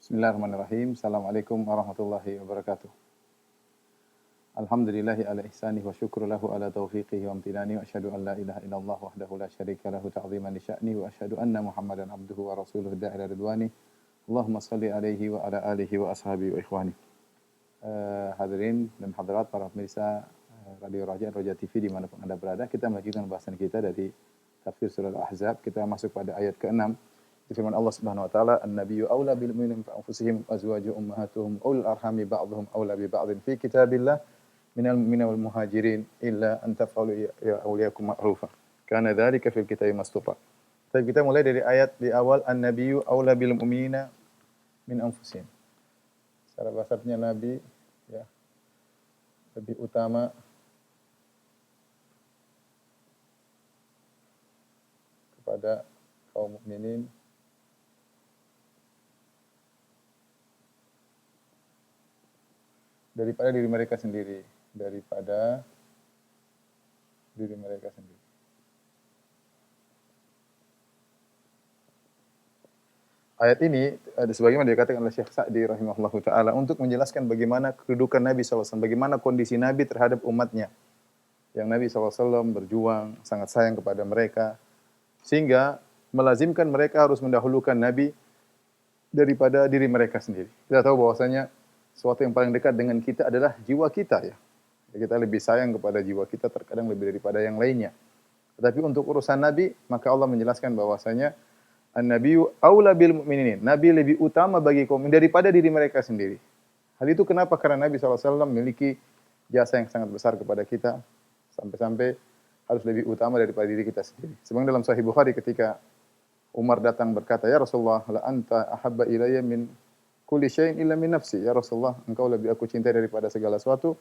Bismillahirrahmanirrahim. Assalamualaikum warahmatullahi wabarakatuh. Alhamdulillahi ala ihsanih wa syukru lahu ala taufiqihi wa amtinani wa asyhadu an la ilaha illallah wahdahu la syarika lahu ta'ziman li sya'ni wa asyhadu anna Muhammadan abduhu wa rasuluhu da'ila ridwani. Allahumma salli alaihi wa ala alihi wa ashabihi wa ikhwani. Hadirin dan hadirat para pemirsa Radio Raja dan Roja TV dimanapun Anda berada, kita melanjutkan bahasan kita dari tafsir surah Al-Ahzab. Kita masuk pada ayat ke-6. Firman Allah Subhanahu wa taala, "An-nabiyyu aula bil mu'minina min anfusihim wa azwajuhum ummahatuhum ulul arhami ba'dhum aula bi ba'dhin fi kitabillah minal mu'minina wal muhajirin illa an taf'alu ya awliyakum ma'rufa. Kana dzalika fil kitabi mastura." Tapi kita mulai dari ayat di awal, "An-nabiyyu aula bil mu'minina min anfusihim." Secara bahasanya nabi ya lebih utama kepada kaum mukminin daripada diri mereka sendiri, Ayat ini ada sebagaimana dikatakan oleh Syekh Sa'di rahimahullahu taala untuk menjelaskan bagaimana kedudukan Nabi SAW, bagaimana kondisi Nabi terhadap umatnya. Yang Nabi SAW berjuang, sangat sayang kepada mereka, sehingga melazimkan mereka harus mendahulukan Nabi daripada diri mereka sendiri. Kita tahu bahwasanya sesuatu yang paling dekat dengan kita adalah jiwa kita ya. Kita lebih sayang kepada jiwa kita terkadang lebih daripada yang lainnya. Tetapi untuk urusan Nabi, maka Allah menjelaskan bahwasanya an-nabiyyu aula bil mu'minin. Nabi lebih utama bagi kaum daripada diri mereka sendiri. Hal itu kenapa? Karena Nabi SAW memiliki jasa yang sangat besar kepada kita sampai-sampai harus lebih utama daripada diri kita sendiri. Sebagaimana dalam Sahih Bukhari ketika Umar datang berkata, "Ya Rasulullah, la anta ahabba ilayya min kulli syai'in illa min nafsi." Ya Rasulullah, engkau lebih aku cintai daripada segala sesuatu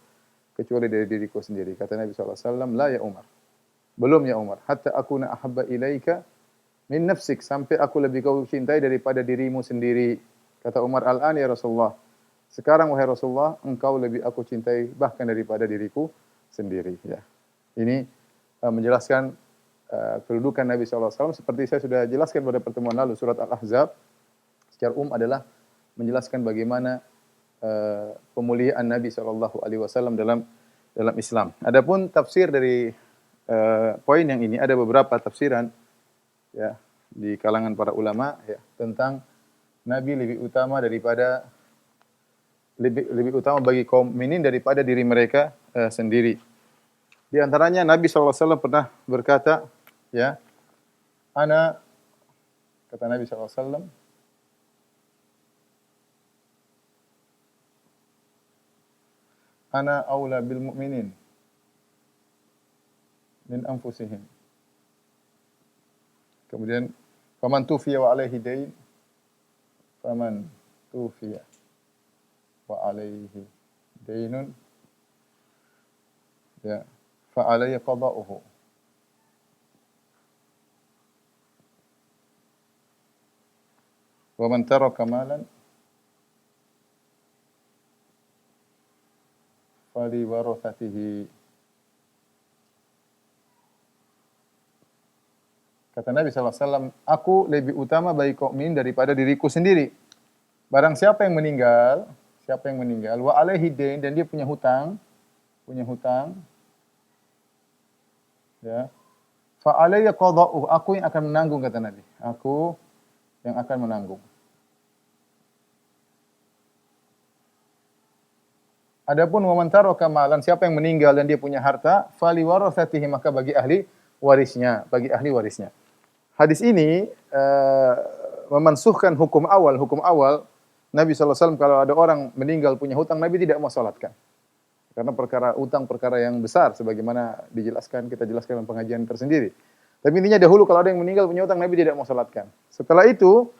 kecuali dari diriku sendiri. Kata Nabi SAW, "La ya Umar." Belum ya Umar, hatta akuna ahabba ilaika min nafsik, sampai aku lebih kau cintai daripada dirimu sendiri. Kata Umar, "Al-an ya Rasulullah." Sekarang wahai Rasulullah, engkau lebih aku cintai bahkan daripada diriku sendiri ya. Ini menjelaskan kedudukan Nabi SAW seperti saya sudah jelaskan pada pertemuan lalu. Surat Al-Ahzab secara adalah menjelaskan bagaimana pemuliaan Nabi SAW dalam Islam. Adapun tafsir dari poin yang ini, ada beberapa tafsiran ya di kalangan para ulama ya tentang Nabi lebih utama bagi kaum mukminin daripada diri mereka sendiri. Di antaranya Nabi SAW pernah berkata ya, kata Nabi SAW, "Ana aula bil mu'minin min anfusihim." Kemudian, "Faman tufiya wa alaihi dain, faman tufiya wa alaihi dainun, ya, fa alayya qada'uhu." "Wa man taraka malan fali warathatihi." Kata Nabi SAW, "Aku lebih utama bagi kaum mukminin daripada diriku sendiri. Barang siapa yang meninggal, wa alaihi dain, dan dia punya hutang, ya, fa alayya qada'uh, aku yang akan menanggung," kata Nabi. Aku yang akan menanggung. Adapun wa man taraka malan, siapa yang meninggal dan dia punya harta, fali warathatihi, maka bagi ahli warisnya. Hadis ini memansuhkan hukum awal. Nabi SAW kalau ada orang meninggal punya hutang, Nabi tidak mau salatkan. Karena perkara yang besar sebagaimana kita jelaskan dalam pengajian tersendiri. Tapi intinya dahulu kalau ada yang meninggal punya hutang, Nabi tidak mau salatkan. Setelah itu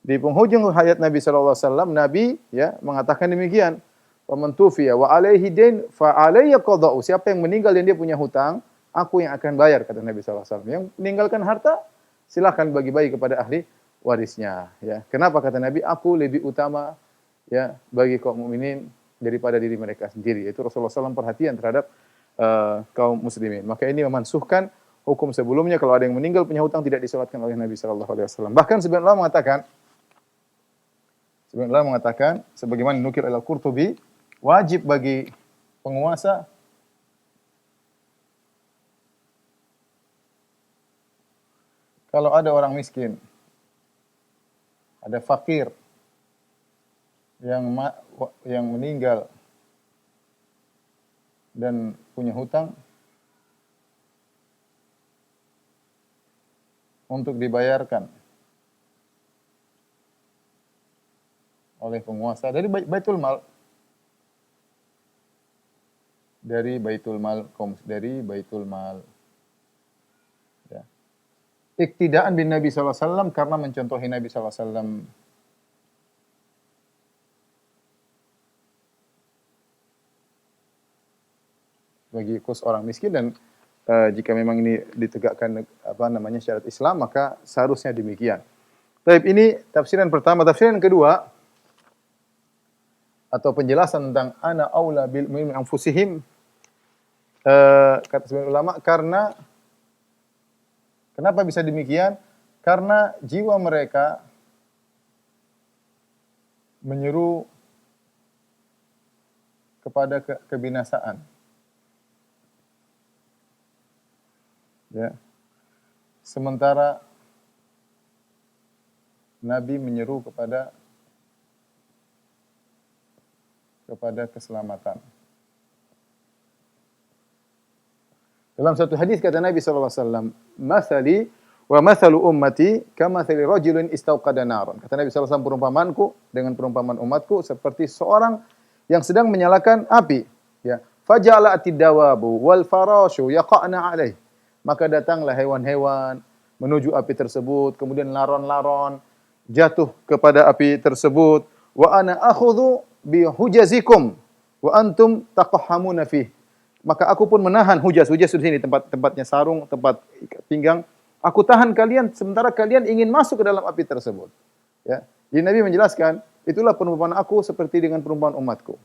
di penghujung hayat Nabi SAW, Nabi ya mengatakan demikian, "Wa man tufiya wa alaihi dain fa alayya qada'u." Siapa yang meninggal dan dia punya hutang, aku yang akan bayar, kata Nabi SAW. Yang meninggalkan harta, silakan bagi-bagi kepada ahli warisnya. Ya, kenapa kata Nabi? Aku lebih utama ya bagi kaum mukminin daripada diri mereka sendiri. Itu Rasulullah SAW perhatian terhadap kaum muslimin. Maka ini memansuhkan hukum sebelumnya kalau ada yang meninggal punya hutang tidak disolatkan oleh Nabi SAW. Bahkan sebagian ulama mengatakan Sebagian ulama mengatakan sebagaimana dinukil oleh Al-Qurtubi, wajib bagi penguasa kalau ada orang miskin, ada fakir yang meninggal dan punya hutang untuk dibayarkan oleh penguasa dari baitul mal, dari baitul mal ya. Iktidaan bin Nabi sallallahu alaihi wasallam karena mencontohi Nabi sallallahu alaihi wasallam. Bagi khusus orang miskin dan jika memang ini ditegakkan syarat Islam maka seharusnya demikian. Baik, ini tafsiran pertama. Tafsiran kedua atau penjelasan tentang ana aula bil mu'minin anfusihim, kata sebagian ulama, karena kenapa bisa demikian? Karena jiwa mereka menyeru kepada kebinasaan. Ya. Sementara Nabi menyeru kepada keselamatan. Dalam satu hadis kata Nabi sallallahu alaihi wasallam, "Matsali wa matsalu ummati kamatsali rajulin istauqada naran." Kata Nabi sallallahu alaihi wasallam, perumpamanku dengan perumpamaan umatku seperti seorang yang sedang menyalakan api, ya. Faja'ala atidawabu wal farashu yaqa'na 'alaihi. Maka datanglah hewan-hewan menuju api tersebut, kemudian laron-laron jatuh kepada api tersebut. Wa ana akhudhu bi hujazikum wa antum taqahhamuna fih. Maka aku pun menahan hujaz di sini tempatnya sarung, tempat pinggang. Aku tahan kalian sementara kalian ingin masuk ke dalam api tersebut. Ya. Jadi Nabi menjelaskan, itulah perumpamaan aku seperti dengan perumpamaan umatku.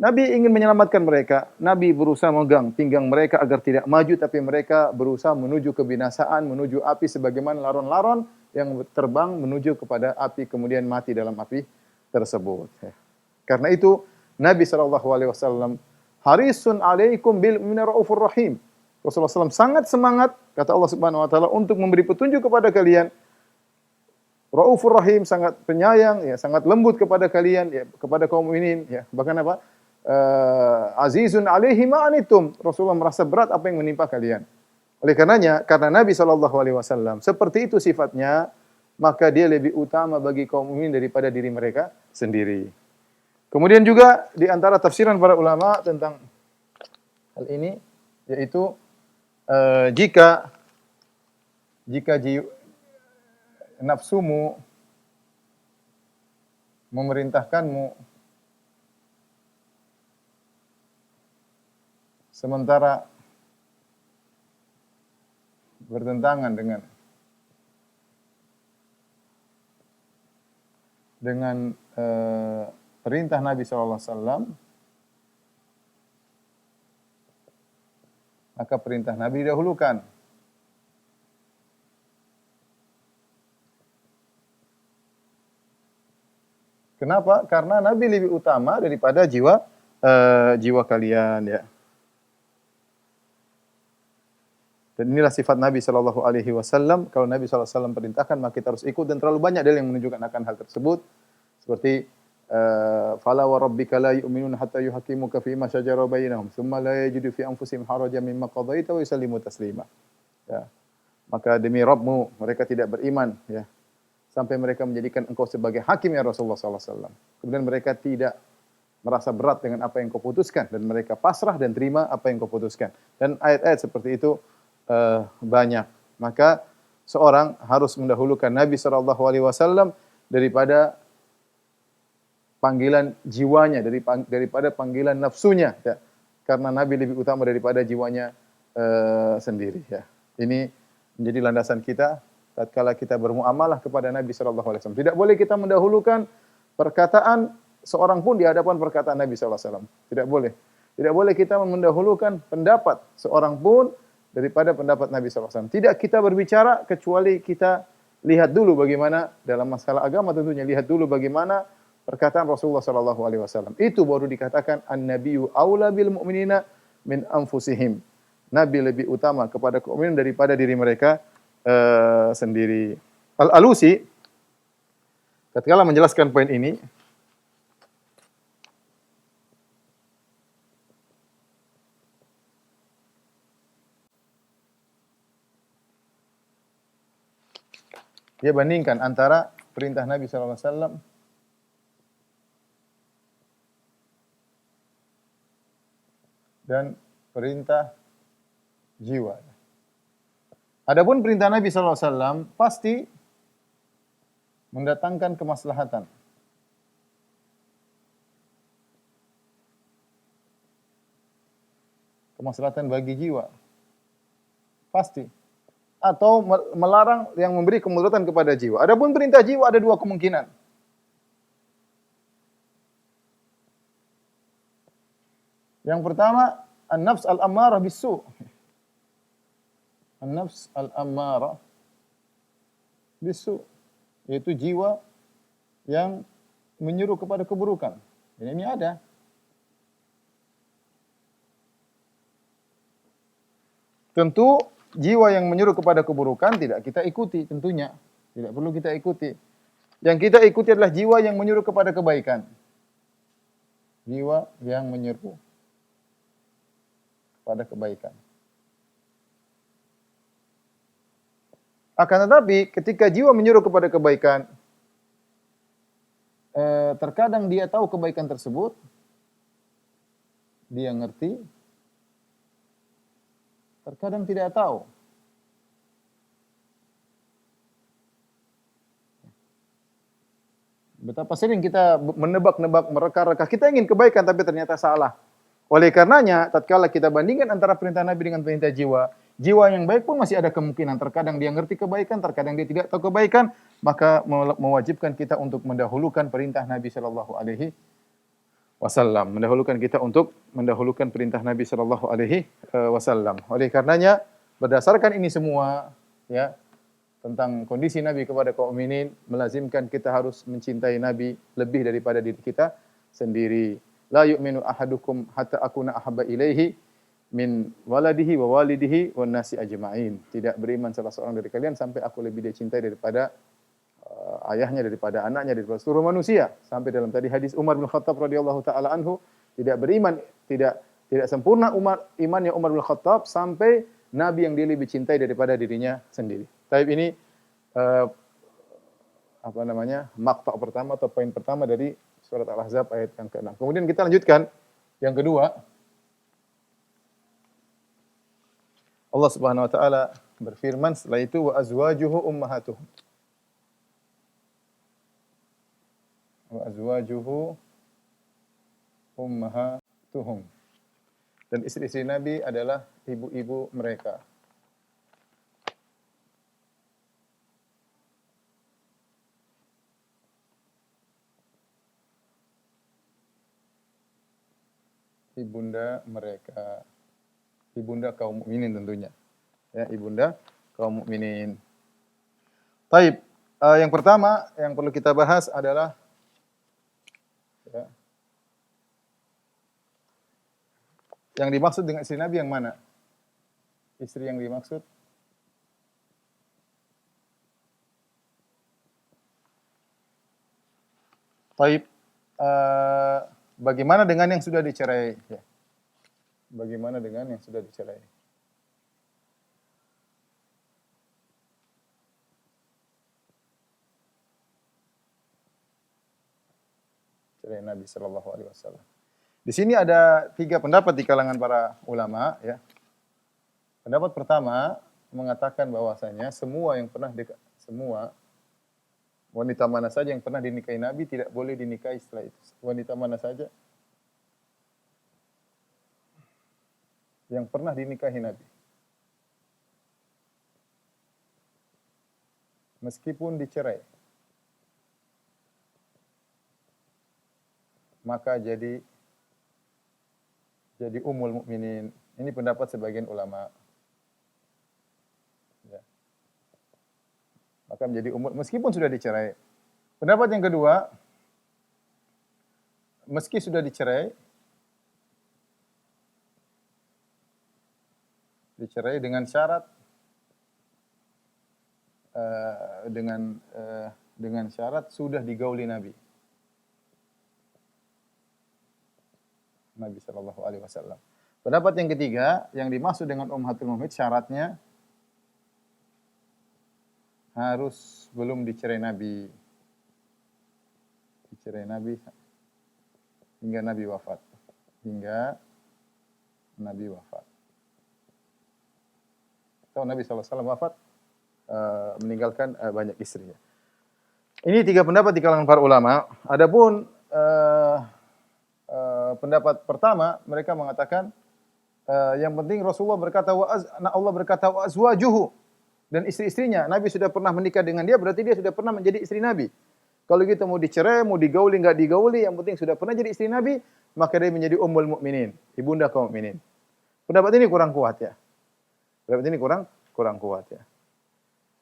Nabi ingin menyelamatkan mereka. Nabi berusaha memegang pinggang mereka agar tidak maju, tapi mereka berusaha menuju kebinasaan, menuju api sebagaimana laron-laron yang terbang menuju kepada api kemudian mati dalam api tersebut. Karena itu Nabi SAW harisun alaikum bil mu'minin raufur rahim. Rasulullah SAW sangat semangat, kata Allah Subhanahu Wa Taala, untuk memberi petunjuk kepada kalian. Raufur rahim, sangat penyayang, ya, sangat lembut kepada kalian, ya, kepada kaum mukminin, ya. Bahkan apa? Azizun alaihi ma anitum. Rasulullah merasa berat apa yang menimpa kalian. Oleh karenanya, karena Nabi SAW seperti itu sifatnya, maka dia lebih utama bagi kaum mukminin daripada diri mereka sendiri. Kemudian juga di antara tafsiran para ulama tentang hal ini, yaitu jika nafsumu memerintahkanmu sementara bertentangan dengan perintah Nabi SAW, maka perintah Nabi didahulukan. Kenapa? Karena Nabi lebih utama daripada jiwa kalian, ya. Dan inilah sifat Nabi sallallahu alaihi wasallam. Kalau Nabi sallallahu alaihi wasallam perintahkan, maka kita harus ikut, dan terlalu banyak dalil yang menunjukkan akan hal tersebut. Seperti fala wa rabbika la yu'minuna hatta yuhaqqimuka fi ma shajara bainahum, tsumma la yajidu fi anfusihim harajan mimma qadaita wa yusallimu taslima. Ya. Maka demi Rabbmu mereka tidak beriman, ya, sampai mereka menjadikan engkau sebagai hakim, ya Rasulullah sallallahu alaihi wasallam. Kemudian mereka tidak merasa berat dengan apa yang kau putuskan, dan mereka pasrah dan terima apa yang kau putuskan. Dan ayat-ayat seperti itu banyak. Maka seorang harus mendahulukan Nabi SAW daripada panggilan jiwanya, daripada panggilan nafsunya, ya. Karena Nabi lebih utama daripada jiwanya sendiri, ya. Ini menjadi landasan kita tatkala kita bermuamalah kepada Nabi SAW. Tidak boleh kita mendahulukan perkataan seorang pun di hadapan perkataan Nabi SAW. Tidak boleh. Tidak boleh kita mendahulukan pendapat seorang pun daripada pendapat Nabi SAW. Tidak kita berbicara kecuali kita lihat dulu bagaimana dalam masalah agama tentunya, lihat dulu bagaimana perkataan Rasulullah sallallahu alaihi wasallam. Itu baru dikatakan an-nabiyyu aula bil mu'minina min anfusihim. Nabi lebih utama kepada kaum mukminin daripada diri mereka sendiri. Al-Alusi ketika menjelaskan poin ini, dia bandingkan antara perintah Nabi sallallahu alaihi wasallam dan perintah jiwa. Adapun perintah Nabi sallallahu alaihi wasallam pasti mendatangkan kemaslahatan. Kemaslahatan bagi jiwa. Pasti. Atau melarang yang memberi kemudaratan kepada jiwa. Adapun perintah jiwa ada dua kemungkinan. Yang pertama, an-nafs al-ammarah bis-su'. An-nafs al-ammarah bis-su', yaitu jiwa yang menyuruh kepada keburukan. Dan ini ada. Tentu jiwa yang menyuruh kepada keburukan tidak kita ikuti tentunya. Tidak perlu kita ikuti. Yang kita ikuti adalah jiwa yang menyuruh kepada kebaikan. Jiwa yang menyuruh kepada kebaikan. Akan tetapi ketika jiwa menyuruh kepada kebaikan, terkadang dia tahu kebaikan tersebut, dia ngerti, terkadang tidak tahu. Betapa sering kita menebak-nebak, mereka-reka. Kita ingin kebaikan tapi ternyata salah. Oleh karenanya, tatkala kita bandingkan antara perintah Nabi dengan perintah jiwa, jiwa yang baik pun masih ada kemungkinan. Terkadang dia ngerti kebaikan, terkadang dia tidak tahu kebaikan, maka mewajibkan kita untuk mendahulukan perintah Nabi sallallahu alaihi wasallam. Mendahulukan kita untuk mendahulukan perintah Nabi sallallahu alaihi wasallam. Oleh karenanya, berdasarkan ini semua, ya, tentang kondisi Nabi kepada kaum mukminin, melazimkan kita harus mencintai Nabi lebih daripada diri kita sendiri. La yu'minu ahadukum hatta akuna ahabba ilaihi min waladihi wa walidihi wan nasi ajma'in. Tidak beriman salah seorang dari kalian sampai aku lebih dia cintai daripada ayahnya, daripada anaknya, daripada seluruh manusia. Sampai dalam tadi hadis Umar bin Khattab radhiyallahu taala anhu, tidak beriman, tidak sempurna imannya Umar bin Khattab sampai Nabi yang dia lebih cintai daripada dirinya sendiri. Tapi ini maqta' pertama atau poin pertama dari surat Al-Ahzab ayat yang ke-6. Kemudian kita lanjutkan yang kedua. Allah Subhanahu wa taala berfirman setelah itu wa azwajuhu ummahatuhum. Wa azwajuhu ummahatuhum. Dan istri-istri Nabi adalah ibu-ibu mereka. Ibunda mereka. Ibunda kaum mukminin tentunya. Ya, ibunda kaum mukminin. Taib. Yang pertama yang perlu kita bahas adalah, ya, yang dimaksud dengan istri Nabi yang mana? Istri yang dimaksud Taib. Bagaimana dengan yang sudah dicerai? Ya. Bagaimana dengan yang sudah dicerai? Cerai Nabi sallallahu alaihi wasallam. Di sini ada 3 pendapat di kalangan para ulama, ya. Pendapat pertama mengatakan bahwasanya semua wanita mana saja yang pernah dinikahi Nabi tidak boleh dinikahi setelah itu. Wanita mana saja yang pernah dinikahi Nabi, meskipun dicerai, maka jadi ummul mukminin. Ini pendapat sebagian ulama. Ya. maka menjadi meskipun sudah dicerai. Pendapat yang kedua, meski sudah dicerai dengan syarat dengan syarat sudah digauli Nabi Shallallahu Alaihi Wasallam. Pendapat yang ketiga, yang dimaksud dengan ummahatul mu'minin syaratnya harus belum dicerai Nabi hingga Nabi wafat. Atau Nabi SAW wafat, meninggalkan banyak istri. Ini tiga pendapat di kalangan para ulama. Adapun pendapat pertama, mereka mengatakan yang penting Rasulullah berkata Allah berkata wa azwajuhu, dan istri-istrinya. Nabi sudah pernah menikah dengan dia, berarti dia sudah pernah menjadi istri Nabi. Kalau gitu mau dicerai, mau digauli, enggak digauli, yang penting sudah pernah jadi istri Nabi, maka dia menjadi ummul mukminin, ibunda kaum mukminin. Pendapat ini kurang kuat ya. Kurang kuat ya.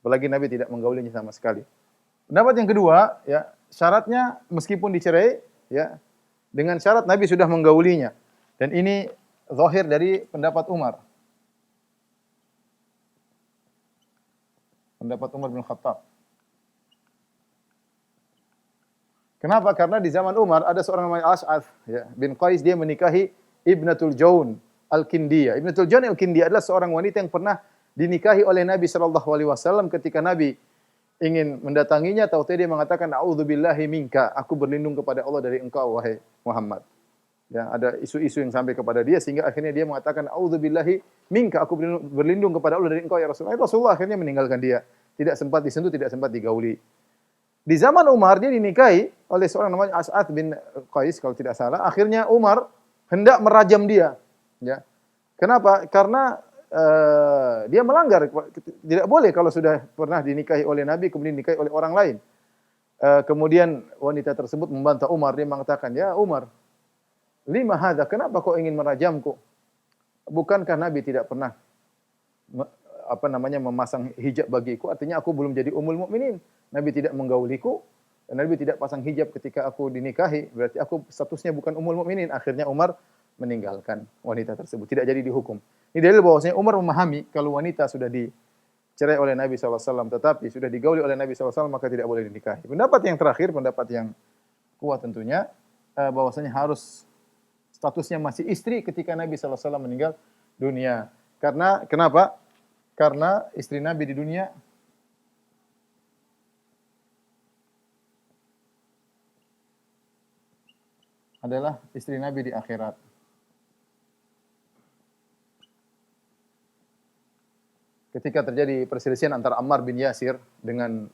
Apalagi Nabi tidak menggaulinya sama sekali. Pendapat yang kedua, ya, syaratnya meskipun dicerai, ya, dengan syarat Nabi sudah menggaulinya. Dan ini zahir dari pendapat Umar. Pendapat Umar bin Khattab. Kenapa? Karena di zaman Umar ada seorang namanya As'ath ya, bin Qais, dia menikahi Ibnatul Jaun Al-Kindiyah. Ibnatul Jaun Al-Kindiyah adalah seorang wanita yang pernah dinikahi oleh Nabi sallallahu alaihi wasallam. Ketika Nabi ingin mendatanginya, tahu-tahu dia mengatakan a'udzubillahi minka, aku berlindung kepada Allah dari engkau wahai Muhammad. Ya, ada isu-isu yang sampai kepada dia sehingga akhirnya dia mengatakan a'udzubillahi minka, aku berlindung kepada Allah dari engkau ya Rasulullah. Rasulullah akhirnya meninggalkan dia. Tidak sempat disentuh, tidak sempat digauli. Di zaman Umar dia dinikahi oleh seorang namanya As'ath bin Qais kalau tidak salah. Akhirnya Umar hendak merajam dia. Ya. Kenapa? Karena dia melanggar. Tidak boleh kalau sudah pernah dinikahi oleh Nabi kemudian dinikahi oleh orang lain. Kemudian wanita tersebut membantah Umar. Dia mengatakan, ya Umar, lima hadza, kenapa kau ingin merajamku? Bukankah Nabi tidak pernah memasang hijab bagiku? Artinya aku belum jadi ummul mukminin. Nabi tidak menggauliku, dan Nabi tidak pasang hijab ketika aku dinikahi, berarti aku statusnya bukan ummul mukminin. Akhirnya Umar meninggalkan wanita tersebut, tidak jadi dihukum. Ini dalil bahwasanya Umar memahami kalau wanita sudah dicerai oleh Nabi SAW, tetapi sudah digauli oleh Nabi SAW, maka tidak boleh dinikahi. Pendapat yang terakhir, pendapat yang kuat tentunya, bahwasanya harus statusnya masih istri ketika Nabi SAW meninggal dunia. Karena, kenapa? Karena istri Nabi di dunia adalah istri Nabi di akhirat. Ketika terjadi perselisihan antara Ammar bin Yasir dengan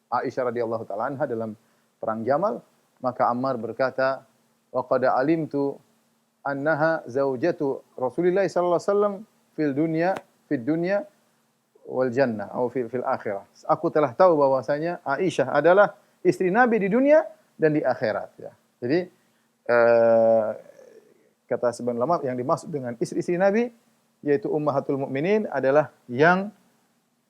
Aisyah radhiyallahu taala anha dalam perang Jamal, maka Ammar berkata, "Wa qad alimtu annaha zaujatu Rasulillah sallallahu alaihi wasallam fid dunya wal jannah atau fil akhirah." Aku telah tahu bahwasanya Aisyah adalah istri Nabi di dunia dan di akhirat ya. Jadi kata sebagian ulama yang dimaksud dengan istri-istri Nabi yaitu ummahatul mukminin adalah yang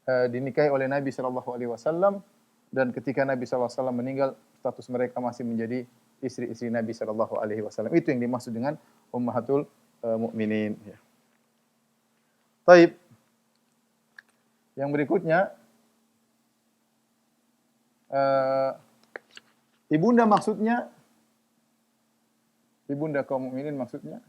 dinikahi oleh Nabi sallallahu alaihi wasallam, dan ketika Nabi sallallahu alaihi wasallam meninggal status mereka masih menjadi istri-istri Nabi sallallahu alaihi wasallam. Itu yang dimaksud dengan ummahatul mukminin ya. Baik. Yang berikutnya ibunda maksudnya ibunda kaum mukminin maksudnya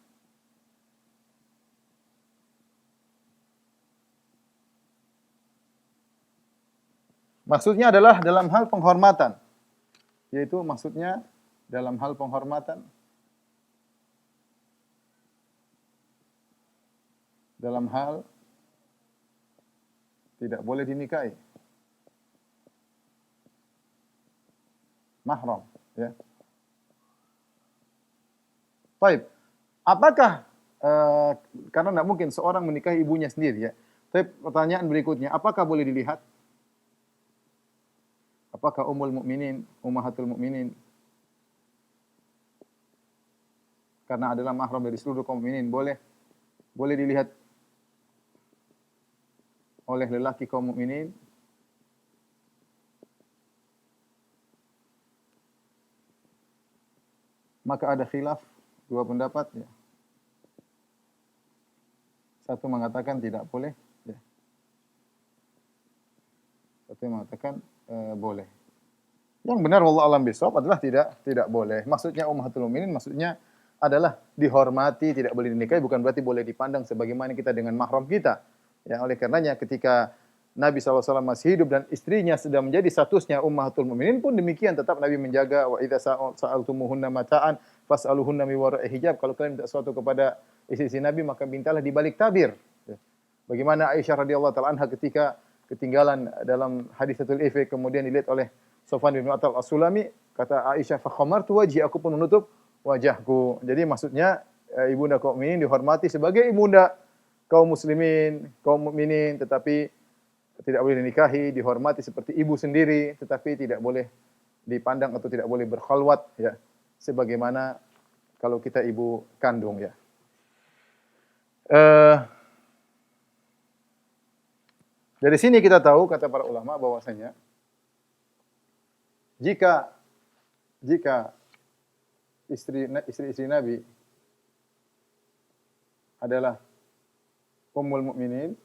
adalah dalam hal penghormatan. Yaitu maksudnya dalam hal penghormatan, dalam hal tidak boleh dinikahi. Mahram, ya. Baik. Apakah karena tidak mungkin seorang menikahi ibunya sendiri ya. Tapi pertanyaan berikutnya, apakah boleh dilihat? Apakah ummul mukminin, ummahatul mukminin karena adalah mahram dari seluruh kaum mukminin boleh dilihat oleh lelaki kaum mukminin? Maka ada khilaf, dua pendapat ya. Satu mengatakan tidak boleh, ya. Satu yang mengatakan boleh. Yang benar wallahu alam bisawab adalah tidak boleh. Maksudnya ummahatul mukminin maksudnya adalah dihormati, tidak boleh dinikahi, bukan berarti boleh dipandang sebagaimana kita dengan mahram kita. Ya, oleh karenanya ketika Nabi SAW masih hidup dan istrinya sudah menjadi statusnya ummahatul mukminin pun demikian tetap Nabi menjaga wa idza sa'altumuhunna mata'an fas'aluhunna min wara'i hijab. Kalau kalian minta sesuatu kepada istri Nabi maka mintalah di balik tabir. Ya. Bagaimana Aisyah radhiyallahu taala anha ketika ketinggalan dalam hadisatul ifk kemudian dilihat oleh Sofwan bin Mu'attal As-Sulami, kata Aisyah fa khamartu wajhi, aku pun menutup wajahku. Jadi maksudnya ibunda kaum mukminin dihormati sebagai ibunda kaum muslimin, kaum mukminin, tetapi tidak boleh dinikahi, dihormati seperti ibu sendiri, tetapi tidak boleh dipandang atau tidak boleh berkhalwat ya. Sebagaimana kalau kita ibu kandung ya. Dari sini kita tahu kata para ulama bahwasanya jika istri Nabi adalah ummul mukminin,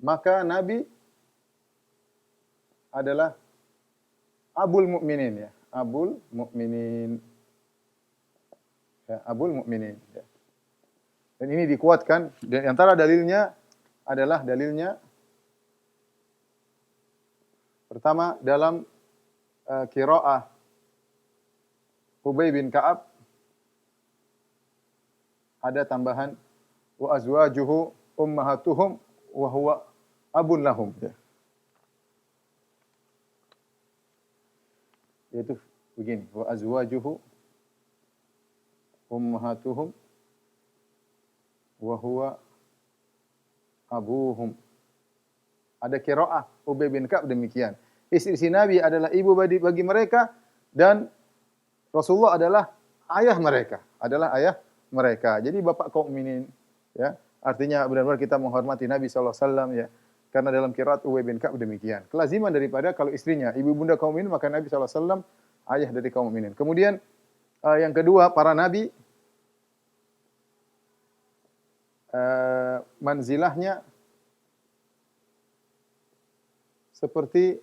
maka Nabi adalah abul mukminin ya, abul mukminin. Ya, abul mukminin ya. Dan ini dikuatkan dan antara dalilnya adalah pertama dalam qiraah Ubay bin Ka'ab ada tambahan wa azwajuhu ummahatuhum wa huwa abun lahum ya. Yaitu begini, wa azwajuhu ummahatuhum wa huwa abuhum. Ada qiraah Ubay bin Ka'ab demikian. Istri Nabi adalah ibu bagi mereka dan Rasulullah adalah ayah mereka. Jadi bapak kaum mukminin ya. Artinya benar-benar kita menghormati Nabi sallallahu alaihi wasallam ya. Karena dalam qiraat Ubay bin Ka'ab demikian. Kelaziman daripada kalau istrinya ibu bunda kaum mukminin maka Nabi sallallahu alaihi wasallam ayah dari kaum mukminin. Kemudian yang kedua para nabi manzilahnya seperti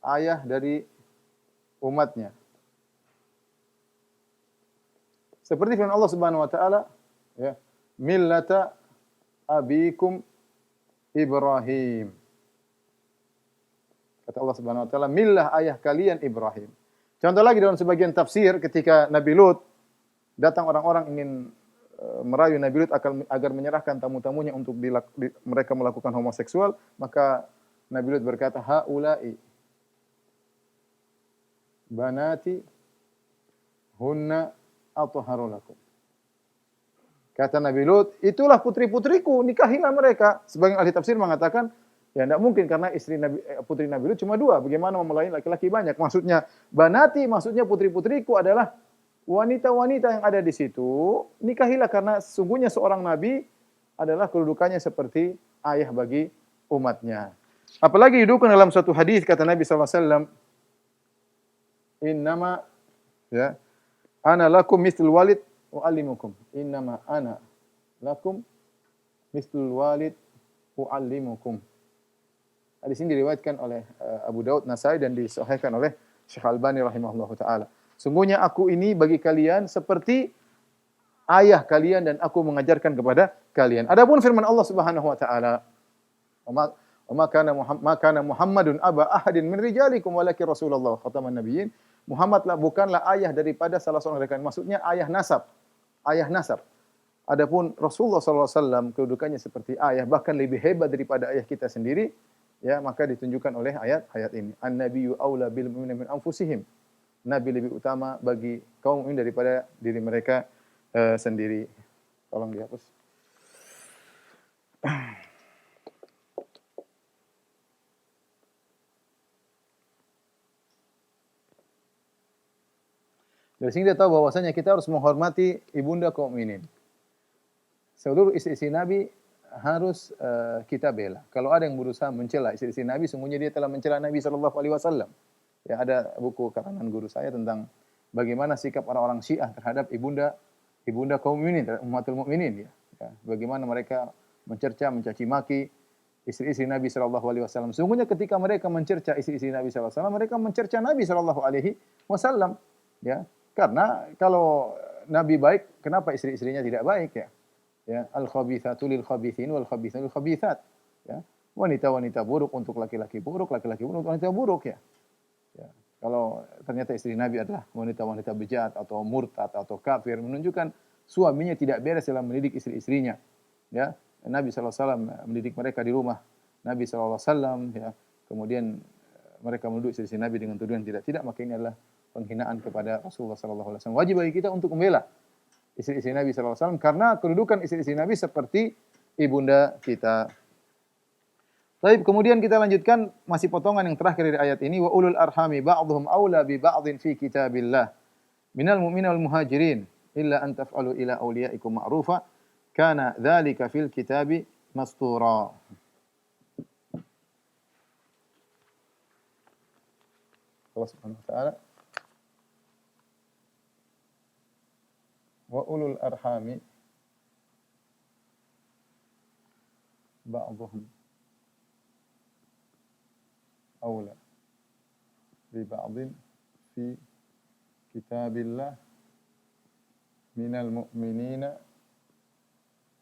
ayah dari umatnya. Seperti firman Allah Subhanahu wa taala, ya, millata abikum Ibrahim. Kata Allah Subhanahu wa taala, millah ayah kalian Ibrahim. Contoh lagi dalam sebagian tafsir ketika Nabi Lut datang orang-orang ingin merayu Nabi Lut agar menyerahkan tamu-tamunya untuk mereka melakukan homoseksual, maka Nabi Lut berkata, haula'i banati hunna athaharu lakum. Kata Nabi Lut, itulah putri-putriku, nikahilah mereka. Sebagian ahli tafsir mengatakan, ya tidak mungkin karena putri Nabi Lut cuma dua, bagaimana memulai laki-laki banyak. Maksudnya banati, maksudnya putri-putriku adalah wanita-wanita yang ada di situ, nikahilah karena sesungguhnya seorang nabi adalah kedudukannya seperti ayah bagi umatnya. Apalagi didukung dalam suatu hadis kata Nabi SAW, innama ya, ana lakum mislul walid wa alimukum. Innama ana lakum mislul walid wa alimukum. Hadis ini diriwayatkan oleh Abu Daud, Nasai dan disahihkan oleh Syekh Albani rahimahullahu taala. Sungguhnya aku ini bagi kalian seperti ayah kalian dan aku mengajarkan kepada kalian. Adapun firman Allah Subhanahu wa taala, "Wa ma kana Muhammadun aba ahadin min rijalikum walakin Rasulullah khataman nabiyyin." Muhammadlah bukanlah ayah daripada salah seorang dari kalian. Maksudnya ayah nasab. Ayah nasab. Adapun Rasulullah sallallahu alaihi wasallam kedudukannya seperti ayah, bahkan lebih hebat daripada ayah kita sendiri, ya, maka ditunjukkan oleh ayat-ayat ini. An-nabiyyu aula bil mu'minina min anfusihim. Nabi lebih utama bagi kaum mukmin daripada diri mereka sendiri. Tolong dihapus. Dari sini kita tahu bahwasanya kita harus menghormati ibunda kaum mukminin. Seluruh istri-istri Nabi harus kita bela. Kalau ada yang berusaha mencela istri-istri Nabi, sungguhnya dia telah mencela Nabi sallallahu alaihi wasallam. Ya, ada buku karangan guru saya tentang bagaimana sikap orang-orang Syiah terhadap ibunda kaum mukminin, terhadap ummatul mukminin ya. Ya, bagaimana mereka mencerca, mencaci maki istri-istri Nabi sallallahu alaihi wasallam. Sungguhnya ketika mereka mencerca istri-istri Nabi sallallahu alaihi wasallam, mereka mencerca Nabi sallallahu alaihi wasallam, ya. Karena kalau Nabi baik, kenapa istri-istrinya tidak baik ya? Ya, al-khabithatu lil khabithin wal khabithatu lil khabithat. Ya. Wanita-wanita buruk untuk laki-laki buruk, laki-laki buruk untuk wanita buruk ya. Ya. Kalau ternyata istri Nabi adalah wanita-wanita bejat atau murtad atau kafir, menunjukkan suaminya tidak beres dalam mendidik istri-istrinya. Ya, Nabi SAW mendidik mereka di rumah. Nabi SAW ya, kemudian mereka menuduh istri-istri Nabi dengan tuduhan tidak, maka ini adalah penghinaan kepada Rasulullah SAW. Wajib bagi kita untuk membela istri-istri Nabi SAW karena kedudukan istri-istri Nabi seperti ibunda kita. Baik, kemudian kita lanjutkan masih potongan yang terakhir dari ayat ini wa ulul arhami ba'dhum aula bi ba'dhin fi kitabillah minal mu'minina wal muhajirin illa an taf'alu ila awliyaikum ma'rufa kana dzalika fil kitabi mastura. Allah Subhanahu wa taala wa ulul arhami ba'dhum أولى ببعض في كتاب الله من المؤمنين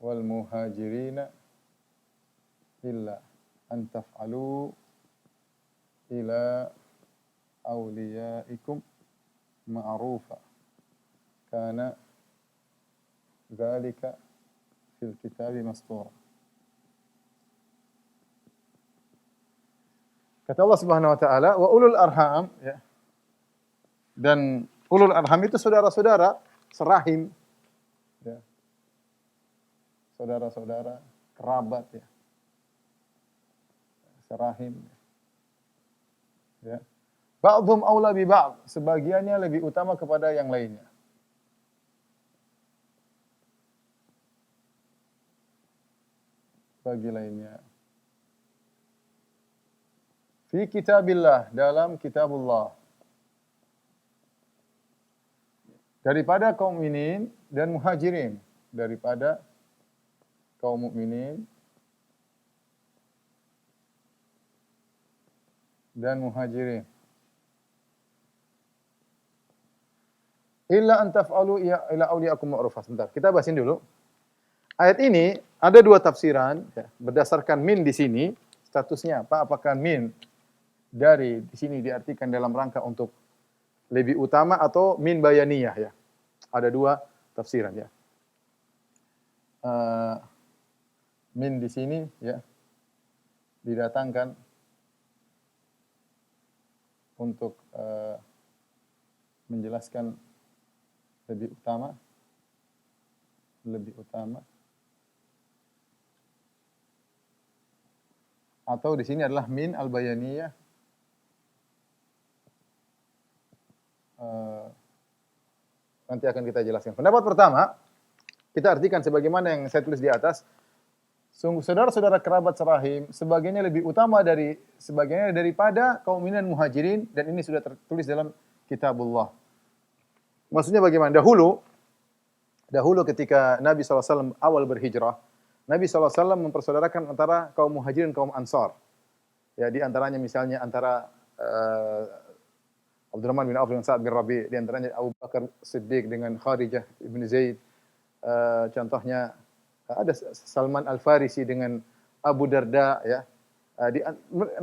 والمهاجرين إلا أن تفعلوا إلى أوليائكم معروفا كان ذلك في الكتاب مسطورا. Kata Allah Subhanahu wa taala, wa ulul arham ya. Dan ulul arham itu saudara-saudara serahim ya. Saudara-saudara, kerabat ya. Serahim ya. Ba'dhum aula bi ba'd, sebagiannya lebih utama kepada yang lainnya. Bagi lainnya. Fi kitabillah, dalam kitabullah. Daripada kaum mukminin dan muhajirin. Daripada kaum mukminin dan muhajirin. Illa an taf'alu ila awliyakum ma'rufah. Sebentar, kita bahasin dulu. Ayat ini ada dua tafsiran ya, berdasarkan min di sini statusnya apa? Apakah min dari di sini diartikan dalam rangka untuk lebih utama atau min bayaniyah ya. Ada dua tafsiran ya. Min di sini ya didatangkan untuk menjelaskan lebih utama atau di sini adalah min al-bayaniyah. Nanti akan kita jelaskan. Pendapat pertama, kita artikan sebagaimana yang saya tulis di atas. Sungguh saudara-saudara kerabat serahim, sebagiannya lebih utama daripada kaum mukminin muhajirin, dan ini sudah tertulis dalam kitabullah. Maksudnya bagaimana? Dahulu ketika Nabi SAW awal berhijrah, Nabi SAW mempersaudarakan antara kaum muhajirin dan kaum ansar. Ya, di antaranya misalnya antara Abdurrahman bin Auf dengan Sa'ad bin Rabi', di antaranya Abu Bakar Siddiq dengan Kharijah bin Zaid. Contohnya ada Salman Al-Farisi dengan Abu Darda ya.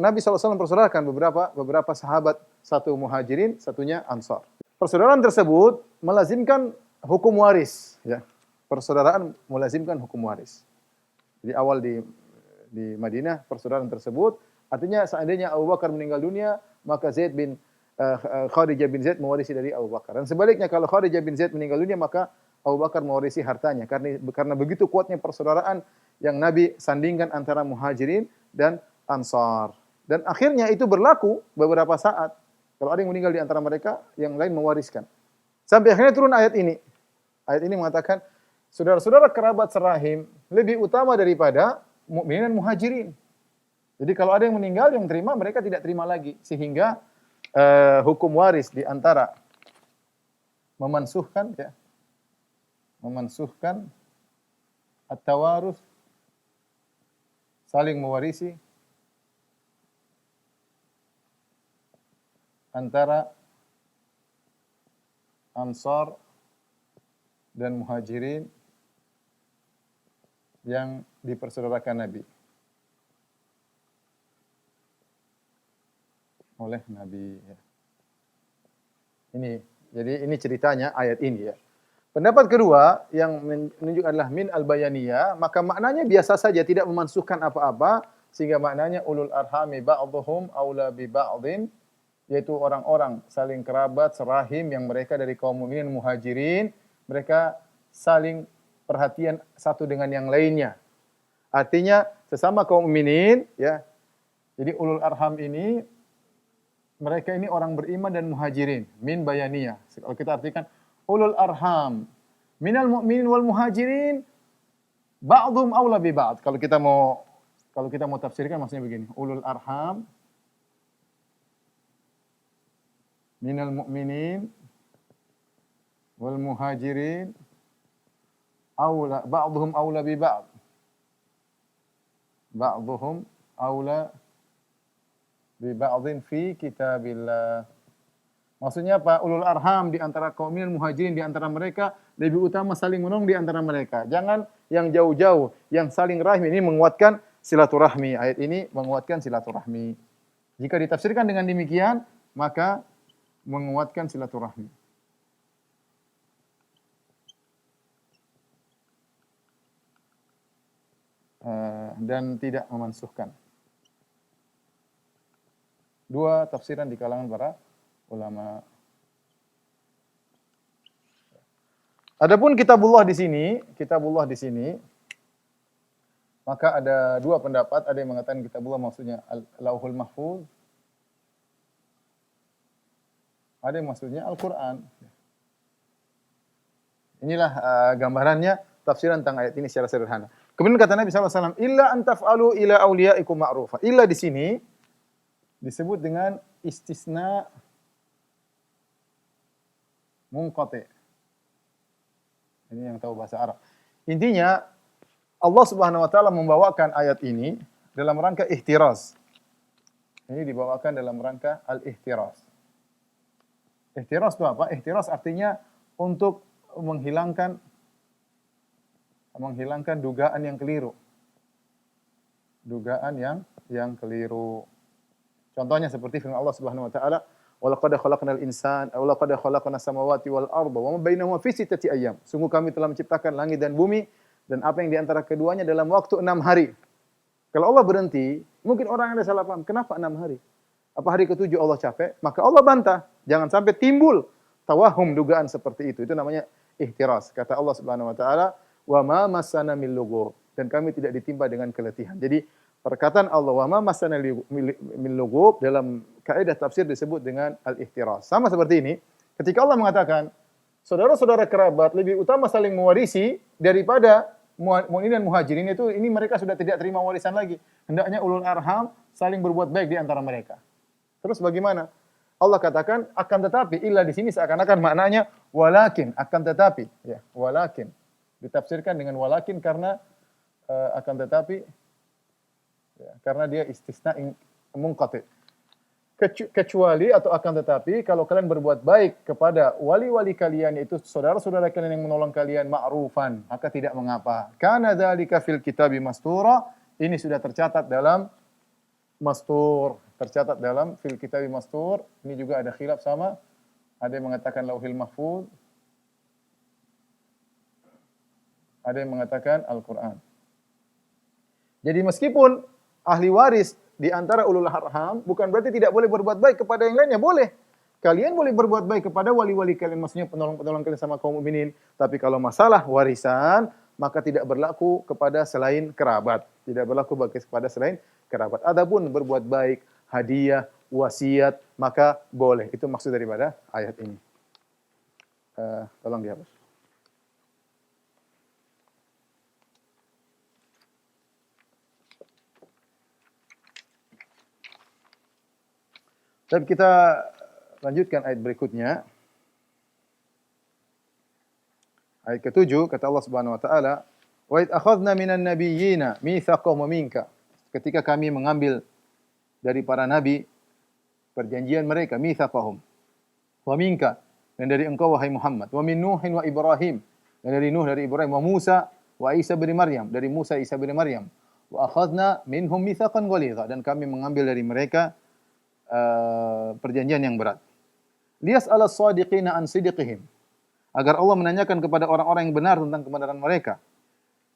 Nabi SAW mempersaudarakan beberapa sahabat, satu muhajirin, satunya ansar. Persaudaraan tersebut melazimkan hukum waris ya. Persaudaraan melazimkan hukum waris. Jadi awal di Madinah persaudaraan tersebut artinya seandainya Abu Bakar meninggal dunia, maka Kharijah bin Zaid mewarisi dari Abu Bakar. Dan sebaliknya kalau Kharijah bin Zaid meninggal dunia, maka Abu Bakar mewarisi hartanya. Karena begitu kuatnya persaudaraan yang Nabi sandingkan antara muhajirin dan ansar. Dan akhirnya itu berlaku beberapa saat. Kalau ada yang meninggal di antara mereka, yang lain mewariskan. Sampai akhirnya turun ayat ini. Ayat ini mengatakan, saudara-saudara kerabat serahim lebih utama daripada mukminin dan muhajirin. Jadi kalau ada yang meninggal, yang terima, mereka tidak terima lagi. Sehingga hukum waris di antara memansuhkan ya, memansuhkan at-tawarus, saling mewarisi antara Ansar dan Muhajirin yang dipersaudarakan Nabi oleh Nabi ya. Jadi ini ceritanya ayat ini ya. Pendapat kedua yang menunjuk adalah min al-bayaniyah, maka maknanya biasa saja, tidak memansuhkan apa-apa, sehingga maknanya ulul arhami ba'dhum aula bi ba'dhin, yaitu orang-orang saling kerabat serahim yang mereka dari kaum mukminin muhajirin, mereka saling perhatian satu dengan yang lainnya. Artinya sesama kaum mukminin ya. Jadi ulul arham ini mereka ini orang beriman dan muhajirin, min bayaniyah. Kalau kita artikan ulul arham minal mu'minin wal muhajirin ba'dhum aula bi ba'd. Kalau kita mau tafsirkan maksudnya begini. Ulul arham minal mu'minin wal muhajirin aula ba'dhum aula bi ba'd. Ba'dhum aula bi ba'dhin fi kitabillah. Maksudnya apa? Ulul arham di antara kaum mukminin muhajirin, di antara mereka lebih utama saling menolong di antara mereka. Jangan yang jauh-jauh, yang saling rahim. Ini menguatkan silaturahmi. Ayat ini menguatkan silaturahmi. Jika ditafsirkan dengan demikian, maka menguatkan silaturahmi. Dan tidak memansuhkan. Dua tafsiran di kalangan para ulama. Adapun kitabullah di sini, maka ada dua pendapat. Ada yang mengatakan kitabullah maksudnya Lauhul Mahfuz. Ada yang maksudnya Al-Qur'an. Inilah gambarannya tafsiran tentang ayat ini secara sederhana. Kemudian kata Nabi SAW, illa an taf'alu ila awliyaikum ma'rufa. Illa di sini disebut dengan istisna munqati. Ini yang tahu bahasa Arab. Intinya Allah Subhanahu wa taala membawakan ayat ini dalam rangka ihtiraz. Ini dibawakan dalam rangka al-ihtiraz. Ihtiraz itu apa? Ihtiraz artinya untuk menghilangkan dugaan yang keliru. Dugaan yang keliru. Contohnya seperti firman Allah Subhanahu wa taala, "Wa laqad khalaqnal insana wa laqad khalaqnas samawati wal arda wa ma bainahuma fi sittati ayyam." Sungguh kami telah menciptakan langit dan bumi dan apa yang di antara keduanya dalam waktu 6 hari. Kalau Allah berhenti, mungkin orang ada salah paham, kenapa 6 hari? Apa hari ke-7 Allah capek? Maka Allah bantah, jangan sampai timbul tawahum, dugaan seperti itu. Itu namanya ihtiraz. Kata Allah Subhanahu wa taala, "Wa ma massana min lughub." Dan kami tidak ditimpa dengan keletihan. Jadi perkataan Allah wa ma massana min lughub dalam kaidah tafsir disebut dengan al-ihtiraz. Sama seperti ini, ketika Allah mengatakan saudara-saudara kerabat lebih utama saling mewarisi daripada mu'minin dan muhajirin, itu ini mereka sudah tidak terima warisan lagi. Hendaknya ulul arham saling berbuat baik di antara mereka. Terus bagaimana? Allah katakan akan tetapi, illa di sini seakan-akan maknanya walakin, akan tetapi, ya, walakin. Ditafsirkan dengan walakin karena akan tetapi, ya, karena dia istisna munqati. Kecuali atau akan tetapi kalau kalian berbuat baik kepada wali-wali kalian, yaitu saudara-saudara kalian yang menolong kalian, ma'rufan, maka tidak mengapa. Kana dzalika fil kitabi mastura, ini sudah tercatat dalam mastur, tercatat dalam fil kitabi mastur. Ini juga ada khilaf sama, ada yang mengatakan lauhil mahfuz, ada yang mengatakan Al-Qur'an. Jadi meskipun ahli waris di antara ulul arham, bukan berarti tidak boleh berbuat baik kepada yang lainnya, boleh. Kalian boleh berbuat baik kepada wali-wali kalian, maksudnya penolong-penolong kalian sama kaum mukminin. Tapi kalau masalah warisan, maka tidak berlaku kepada selain kerabat. Tidak berlaku kepada selain kerabat. Adapun berbuat baik, hadiah, wasiat, maka boleh. Itu maksud daripada ayat ini. Tolong dihapus. Dan kita lanjutkan ayat berikutnya. Ayat ke-7 kata Allah Subhanahu wa taala, "Wa id akhadna minan nabiyyina mitsaqahum wa minka." Ketika kami mengambil dari para nabi perjanjian mereka, mitsaqahum wa minka, dan dari engkau wahai Muhammad, wa min Nuhin wa Ibrahim, dan dari Nuh, dari Ibrahim, wa Musa wa Isa bin Maryam, dari Musa Isa bin Maryam, wa akhadna minhum mitsaqan ghalidha, dan kami mengambil dari mereka perjanjian yang berat. Liyas'ala as-sadiqina an sidqihim, agar Allah menanyakan kepada orang-orang yang benar tentang kebenaran mereka.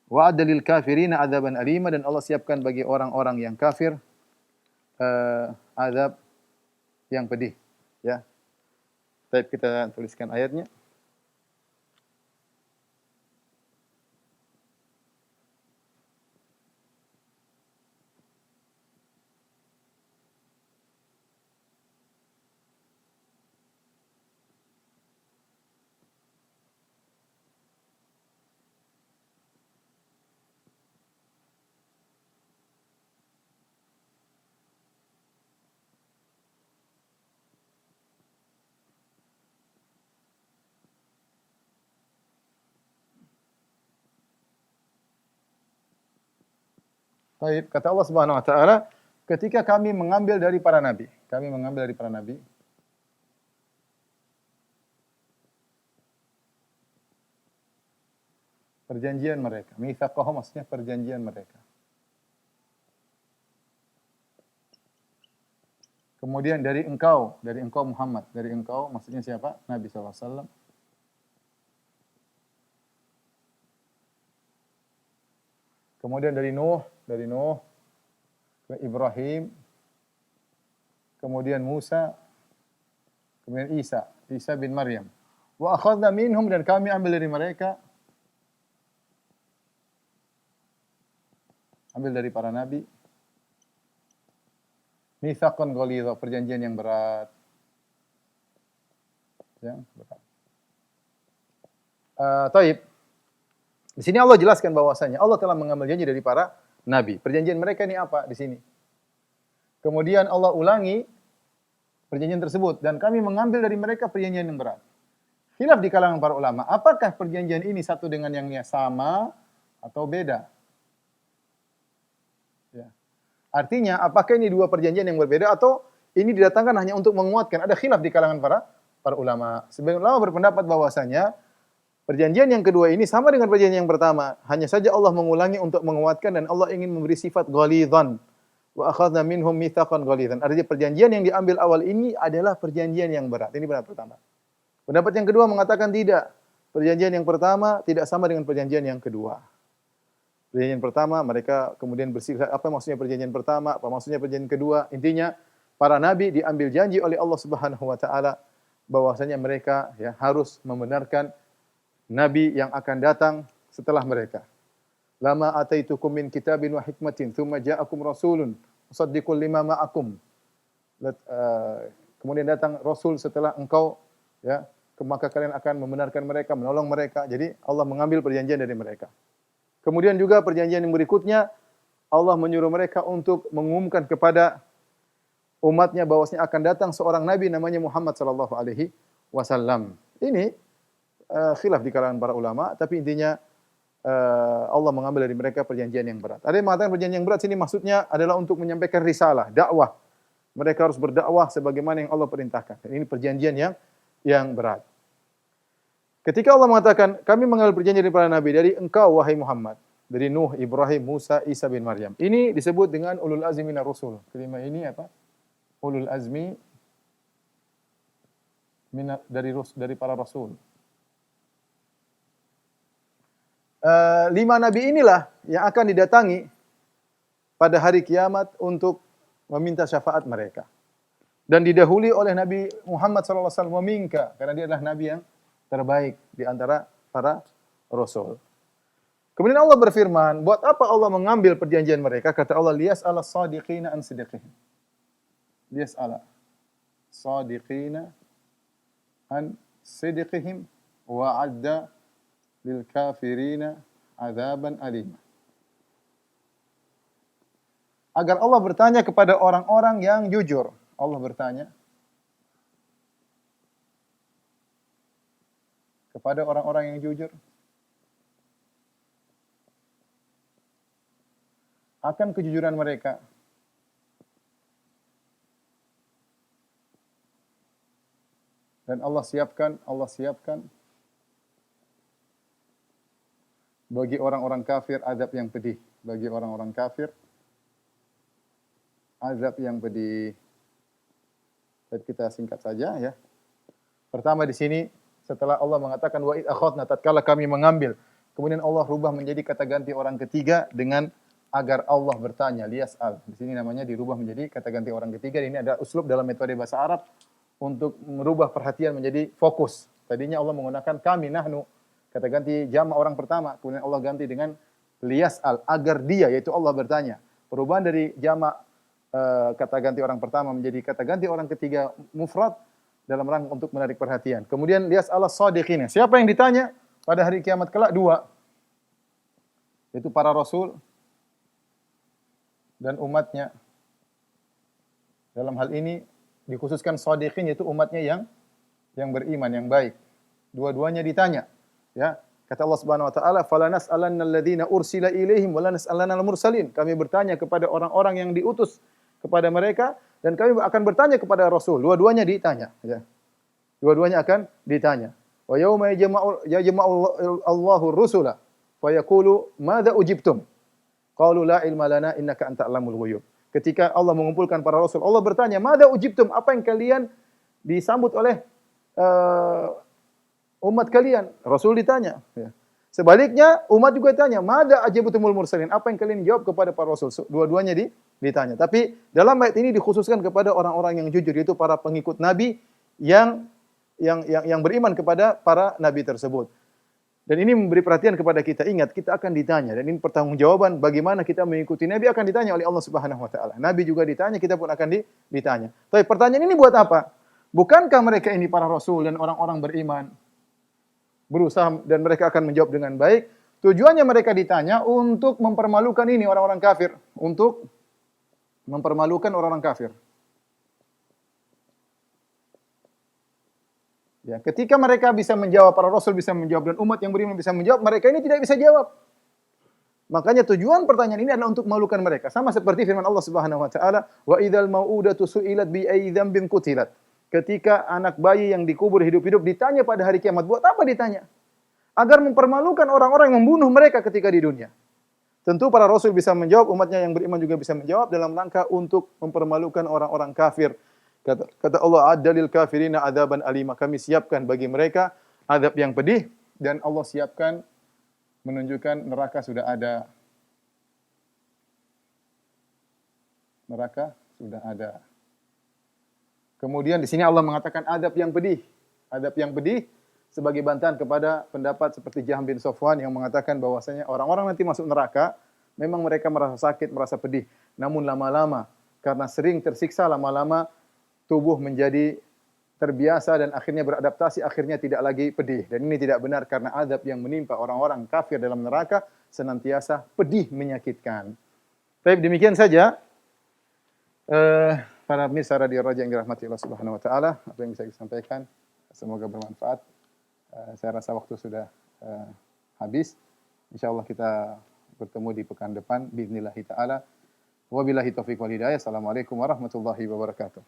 Wa adalil kafirina adzaban alima, dan Allah siapkan bagi orang-orang yang kafir azab yang pedih. Ya. Baik, kita tuliskan ayatnya. Baik, kata Allah Subhanahu wa taala, ketika kami mengambil dari para nabi, perjanjian mereka. Mitsaqahum maksudnya perjanjian mereka. Kemudian dari engkau Muhammad, dari engkau maksudnya siapa? Nabi sallallahu alaihi wasallam. Kemudian dari Nuh ke Ibrahim, kemudian Musa, kemudian Isa bin Maryam. Wa akhadna minhum, dan kami ambil dari mereka, ambil dari para nabi, mitsaqan ghalidha, perjanjian yang berat. Yang berat. Taib. Di sini Allah jelaskan bahwasanya Allah telah mengambil janji dari para nabi. Perjanjian mereka ini apa di sini? Kemudian Allah ulangi perjanjian tersebut, dan kami mengambil dari mereka perjanjian yang berat. Khilaf di kalangan para ulama, apakah perjanjian ini satu dengan yang sama atau beda? Ya. Artinya, apakah ini dua perjanjian yang berbeda atau ini didatangkan hanya untuk menguatkan? Ada khilaf di kalangan para ulama. Sebagian ulama berpendapat bahwasanya perjanjian yang kedua ini sama dengan perjanjian yang pertama, hanya saja Allah mengulangi untuk menguatkan, dan Allah ingin memberi sifat ghalidhan. Wa akhadna minhum mitsaqan ghalidhan. Artinya perjanjian yang diambil awal ini adalah perjanjian yang berat. Ini pendapat pertama. Pendapat yang kedua mengatakan tidak. Perjanjian yang pertama tidak sama dengan perjanjian yang kedua. Perjanjian pertama mereka kemudian bersifat, apa maksudnya perjanjian pertama, apa maksudnya perjanjian kedua? Intinya para nabi diambil janji oleh Allah Subhanahu wa taala bahwasanya mereka ya harus membenarkan nabi yang akan datang setelah mereka. Lama ataitukum min kitabin wa hikmatin thumma ja'akum rasulun musaddiqul lima ma'akum. Kemudian datang rasul setelah engkau, ya, maka kalian akan membenarkan mereka, menolong mereka. Jadi Allah mengambil perjanjian dari mereka. Kemudian juga perjanjian yang berikutnya, Allah menyuruh mereka untuk mengumumkan kepada umatnya bahwasanya akan datang seorang nabi namanya Muhammad sallallahu alaihi wasallam. Ini khilaf di kalangan para ulama, tapi intinya Allah mengambil dari mereka perjanjian yang berat. Ada yang mengatakan perjanjian yang berat sini maksudnya adalah untuk menyampaikan risalah, dakwah. Mereka harus berdakwah sebagaimana yang Allah perintahkan. Dan ini perjanjian yang berat. Ketika Allah mengatakan, kami mengambil perjanjian dari para nabi, dari engkau wahai Muhammad, dari Nuh, Ibrahim, Musa, Isa bin Maryam. Ini disebut dengan ulul azmi minar rusul. Kelima ini apa? Ulul azmi dari para rasul. 5 nabi inilah yang akan didatangi pada hari kiamat untuk meminta syafaat mereka. Dan didahului oleh Nabi Muhammad SAW meminka, karena dia adalah nabi yang terbaik di antara para rasul. Kemudian Allah berfirman, buat apa Allah mengambil perjanjian mereka? Kata Allah, liyas'ala as-sadiqina an sidqihim. Liyas'ala as-sadiqina an sidqihim wa 'adda lil kafirina adzaban alim. Agar Allah bertanya kepada orang-orang yang jujur. Allah bertanya kepada orang-orang yang jujur? Akan kejujuran mereka dan Allah siapkan bagi orang-orang kafir azab yang pedih. Bagi orang-orang kafir azab yang pedih. Baik, kita singkat saja ya. Pertama di sini setelah Allah mengatakan wa id akhadna, tatkala kami mengambil, kemudian Allah rubah menjadi kata ganti orang ketiga dengan agar Allah bertanya, liyas'al. Di sini namanya dirubah menjadi kata ganti orang ketiga. Ini ada uslub dalam metode bahasa Arab untuk merubah perhatian menjadi fokus. Tadinya Allah menggunakan kami, nahnu, kata ganti jama' orang pertama, kemudian Allah ganti dengan liyas'al, agar dia, yaitu Allah bertanya. Perubahan dari jama' kata ganti orang pertama menjadi kata ganti orang ketiga mufrad dalam rangka untuk menarik perhatian. Kemudian liyas'al as-shadiqin. Siapa yang ditanya pada hari kiamat kelak? Dua. Yaitu para rasul dan umatnya. Dalam hal ini dikhususkan shadiqin, yaitu umatnya yang beriman, yang baik. Dua-duanya ditanya. Ya, kata Allah Subhanahu wa taala, "Fala nas'alanna alladziina ursila ilaihim wa la nas'alanna al-mursalin." Kami bertanya kepada orang-orang yang diutus kepada mereka dan kami akan bertanya kepada Rasul. Dua-duanya ditanya, ya. Dua-duanya akan ditanya. Wa yauma yajma'u Allahu ar-rusula fa yaqulu madza ujibtum? Qalu la ilma lana innaka anta alamul ghuyub. Ketika Allah mengumpulkan para rasul, Allah bertanya, "Madza ujibtum?" Apa yang kalian disambut oleh umat kalian? Rasul ditanya, ya. Sebaliknya umat juga ditanya, "Madza ajabatumul mursalin?" Apa yang kalian jawab kepada para rasul? Dua-duanya ditanya. Tapi dalam ayat ini dikhususkan kepada orang-orang yang jujur, yaitu para pengikut Nabi yang beriman kepada para nabi tersebut. Dan ini memberi perhatian kepada kita. Ingat, kita akan ditanya. Dan ini pertanggungjawaban bagaimana kita mengikuti Nabi akan ditanya oleh Allah Subhanahu wa taala. Nabi juga ditanya, kita pun akan ditanya. Tapi pertanyaan ini buat apa? Bukankah mereka ini para rasul dan orang-orang beriman berusaha dan mereka akan menjawab dengan baik? Tujuannya mereka ditanya untuk mempermalukan ini orang-orang kafir, untuk mempermalukan orang-orang kafir. Ya, ketika mereka bisa menjawab, para rasul bisa menjawab dan umat yang beriman bisa menjawab, mereka ini tidak bisa jawab. Makanya tujuan pertanyaan ini adalah untuk memalukan mereka. Sama seperti firman Allah Subhanahu wa taala, "Wa idzal mau'udatu su'ilat bi ayyi dzambin qutilat." Ketika anak bayi yang dikubur hidup-hidup ditanya pada hari kiamat, buat apa ditanya? Agar mempermalukan orang-orang yang membunuh mereka ketika di dunia. Tentu para rasul bisa menjawab, umatnya yang beriman juga bisa menjawab dalam rangka untuk mempermalukan orang-orang kafir. Kata Allah, "Ad-dalil kafirina adzaban alima." Kami siapkan bagi mereka azab yang pedih dan Allah siapkan menunjukkan neraka sudah ada. Neraka sudah ada. Kemudian di sini Allah mengatakan azab yang pedih. Azab yang pedih sebagai bantahan kepada pendapat seperti Jahm bin Safwan yang mengatakan bahwasanya orang-orang nanti masuk neraka memang mereka merasa sakit, merasa pedih. Namun lama-lama karena sering tersiksa, lama-lama tubuh menjadi terbiasa dan akhirnya beradaptasi, akhirnya tidak lagi pedih. Dan ini tidak benar karena azab yang menimpa orang-orang kafir dalam neraka senantiasa pedih, menyakitkan. Baik, demikian saja para pemirsa Radio Raja yang dirahmati Allah Subhanahu wa taala, apa yang bisa saya sampaikan semoga bermanfaat. Saya rasa waktu sudah habis. Insyaallah kita bertemu di pekan depan biidznillah taala. Wabillahi taufiq wal hidayah. Assalamualaikum warahmatullahi wabarakatuh.